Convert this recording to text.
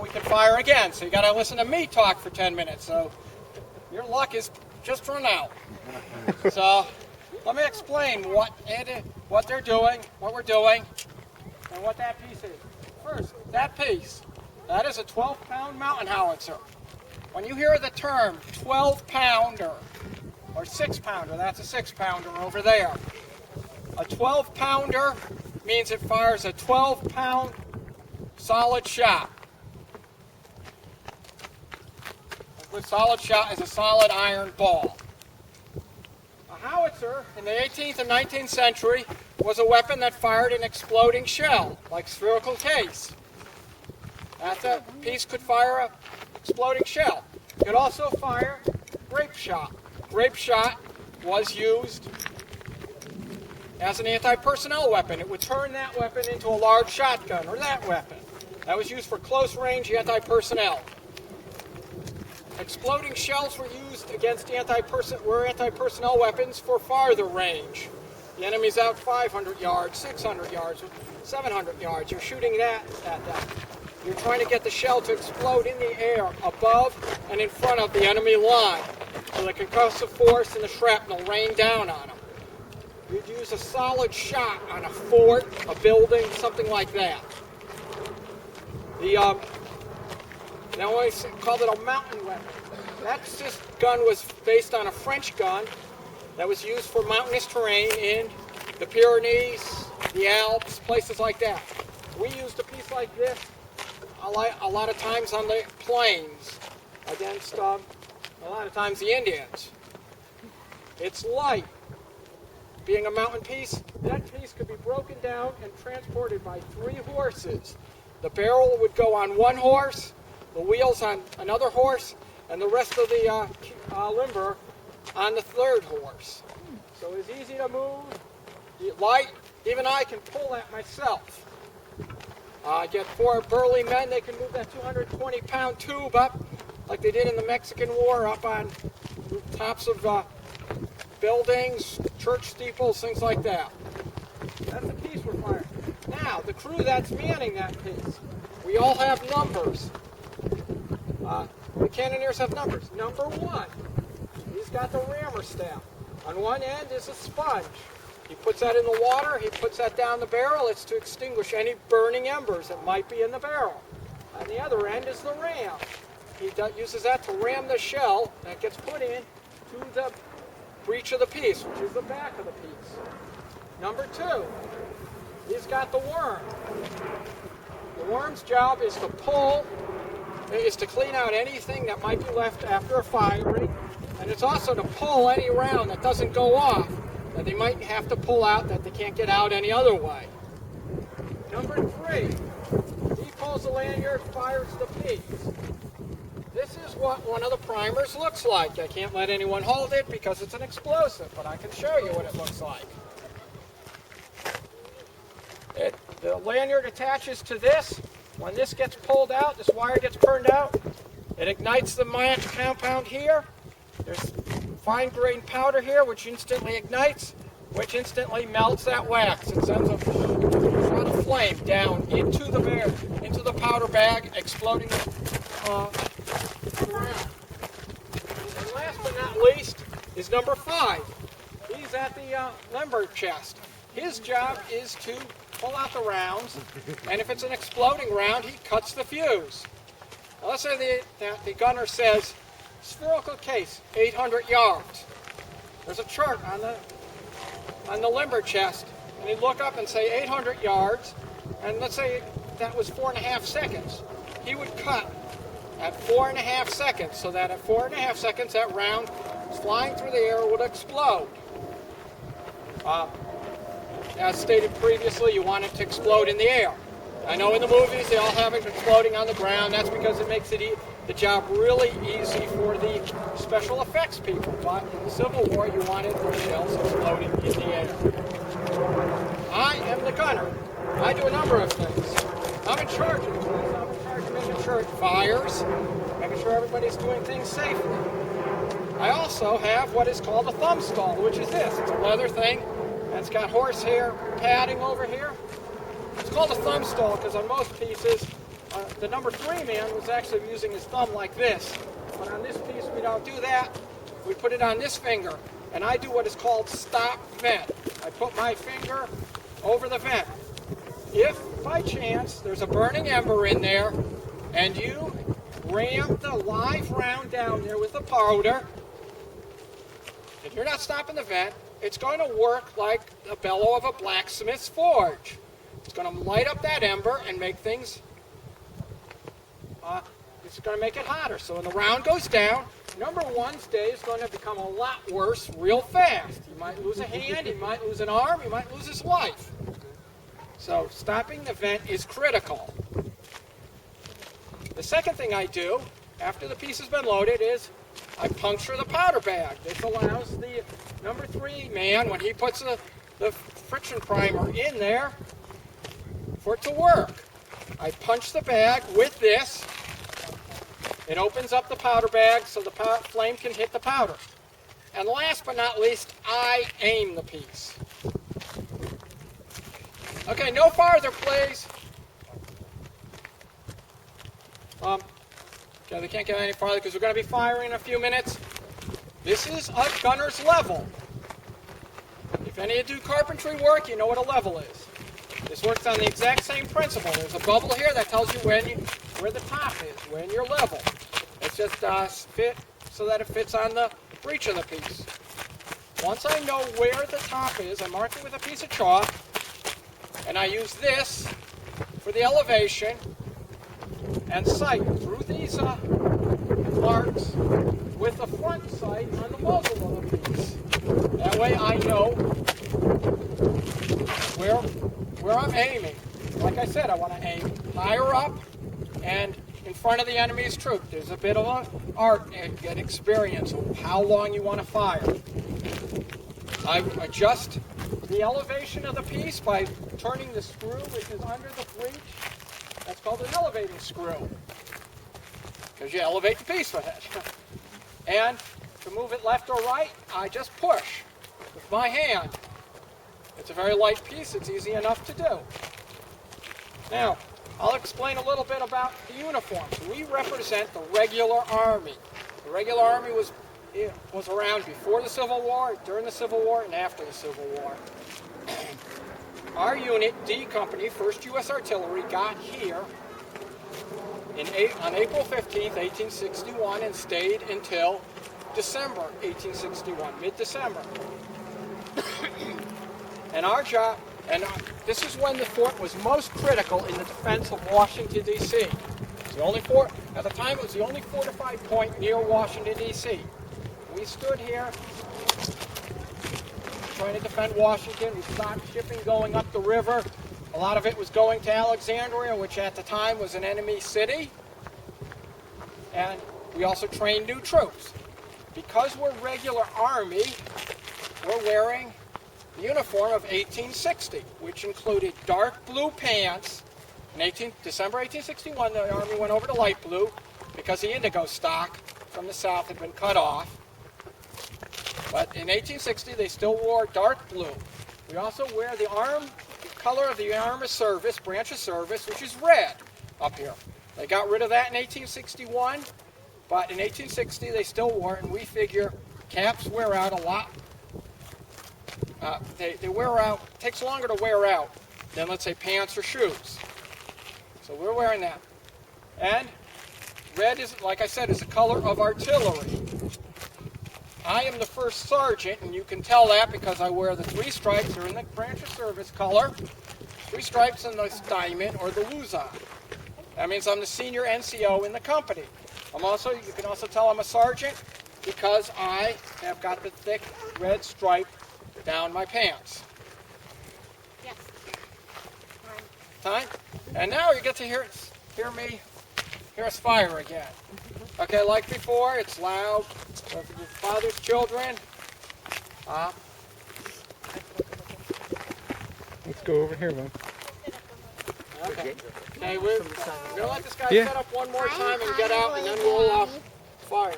we can fire again. So you got to listen to me talk for 10 minutes. So your luck is just run out. So let me explain what they're doing, what we're doing, and what that piece is. First, that piece, that is a 12-pound mountain howitzer. When you hear the term 12-pounder or 6-pounder, that's a 6-pounder over there. A 12-pounder means it fires a 12-pound solid shot. A solid shot is a solid iron ball. A howitzer in the 18th and 19th century was a weapon that fired an exploding shell, like spherical case. That piece could fire an exploding shell. It could also fire grape shot. Grape shot was used as an anti-personnel weapon. It would turn that weapon into a large shotgun, or that weapon. That was used for close-range anti-personnel. Exploding shells were used against anti-personnel weapons for farther range. The enemy's out 500 yards, 600 yards, 700 yards. You're shooting that at them. You're trying to get the shell to explode in the air above and in front of the enemy line, so the concussive force and the shrapnel rain down on them. You'd use a solid shot on a fort, a building, something like that. They always called it a mountain weapon. That gun was based on a French gun that was used for mountainous terrain in the Pyrenees, the Alps, places like that. We used a piece like this a lot of times on the plains against a lot of times the Indians. It's light. Being a mountain piece, that piece could be broken down and transported by 3 horses. The barrel would go on 1 horse, the wheels on another horse, and the rest of the limber on the 3rd horse. So it's easy to move, light. Even I can pull that myself. Get 4 burly men, they can move that 220-pound tube up like they did in the Mexican War, up on tops of buildings, church steeples, things like that. That's the piece we're firing. Now, the crew that's manning that piece, we all have numbers. The cannoneers have numbers. Number 1, he's got the rammer staff. On one end is a sponge. He puts that in the water, he puts that down the barrel. It's to extinguish any burning embers that might be in the barrel. On the other end is the ram. He uses that to ram the shell that gets put in to the breech of the piece, which is the back of the piece. Number 2, he's got the worm. The worm's job is to clean out anything that might be left after a firing, and it's also to pull any round that doesn't go off, that they might have to pull out that they can't get out any other way. Number 3, he pulls the lanyard, fires the piece. This is what one of the primers looks like. I can't let anyone hold it because it's an explosive, but I can show you what it looks like. The lanyard attaches to this. When this gets pulled out, this wire gets burned out, it ignites the match compound here. There's fine-grained powder here, which instantly ignites, which instantly melts that wax. It sends a shot of flame down into the powder bag, exploding the ground. And last but not least is number 5. He's at the limber chest. His job is to pull out the rounds, and if it's an exploding round, he cuts the fuse. Now, let's say the gunner says, spherical case, 800 yards. There's a chart on the limber chest, and he'd look up and say 800 yards, and let's say that was 4.5 seconds. He would cut at 4.5 seconds, so that at 4.5 seconds that round flying through the air would explode. As stated previously, you want it to explode in the air. I know in the movies they all have it exploding on the ground. That's because it makes the job really easy for the special effects people. But in the Civil War, you wanted the shells exploding in the air. I am the gunner. I do a number of things. I'm in charge of the place. I'm in charge of making sure it fires, making sure everybody's doing things safely. I also have what is called a thumb stall, which is this. It's a leather thing. It's got horsehair padding over here. It's called a thumb stall because on most pieces, the number 3 man was actually using his thumb like this. But on this piece, we don't do that. We put it on this finger. And I do what is called stop vent. I put my finger over the vent. If, by chance, there's a burning ember in there, and you ram the live round down there with the powder, if you're not stopping the vent, it's going to work like the bellow of a blacksmith's forge. It's going to light up that ember and make things, it's going to make it hotter. So when the round goes down, number 1's day is going to become a lot worse real fast. You might lose a hand, you might lose an arm, you might lose his life. So stopping the vent is critical. The second thing I do, after the piece has been loaded, is I puncture the powder bag. This allows the number 3 man, when he puts the friction primer in there, for it to work. I punch the bag with this. It opens up the powder bag so the flame can hit the powder. And last but not least, I aim the piece. Okay, no farther, please. Okay, they can't get any farther because we're going to be firing in a few minutes. This is a gunner's level. If any of you do carpentry work, you know what a level is. This works on the exact same principle. There's a bubble here that tells you where the top is, when you're level. It's just fit so that it fits on the breech of the piece. Once I know where the top is, I mark it with a piece of chalk, and I use this for the elevation and sight through these marks with the front sight on the muzzle of the piece. That way I know where I'm aiming. Like I said, I want to aim higher up and in front of the enemy's troop. There's a bit of an art and get experience of how long you want to fire. I adjust the elevation of the piece by turning the screw, which is under the breech. That's called an elevating screw, because you elevate the piece with it. And to move it left or right, I just push with my hand. It's a very light piece. It's easy enough to do. Now, I'll explain a little bit about the uniforms. We represent the regular Army. The regular Army was around before the Civil War, during the Civil War, and after the Civil War. Our unit, D Company, 1st U.S. Artillery, got here on April 15th, 1861, and stayed until December 1861, mid-December. And our job, this is when the fort was most critical in the defense of Washington, D.C. The only fort, at the time, it was the only fortified point near Washington, D.C. We stood here trying to defend Washington. We stopped shipping going up the river. A lot of it was going to Alexandria, which at the time was an enemy city. And we also trained new troops. Because we're regular Army, we're wearing the uniform of 1860, which included dark blue pants. In December 1861, the Army went over to light blue because the indigo stock from the South had been cut off. But in 1860, they still wore dark blue. We also wear the color of the arm of service, branch of service, which is red up here. They got rid of that in 1861, but in 1860 they still wore it, and we figure caps wear out a lot. They wear out, it takes longer to wear out than, let's say, pants or shoes. So we're wearing that. And red is, like I said, is the color of artillery. I am the first sergeant, and you can tell that because I wear the 3 stripes. They're in the branch of service color. 3 stripes and the diamond or the luzon. That means I'm the senior NCO in the company. You can also tell I'm a sergeant because I have got the thick red stripe down my pants. Yes. Time? And now you get to hear us fire again. Okay, like before, it's loud. So if it bothers children, let's go over here, man. okay. Okay, we're going to let this guy set up one more time and get out, and then we'll fire.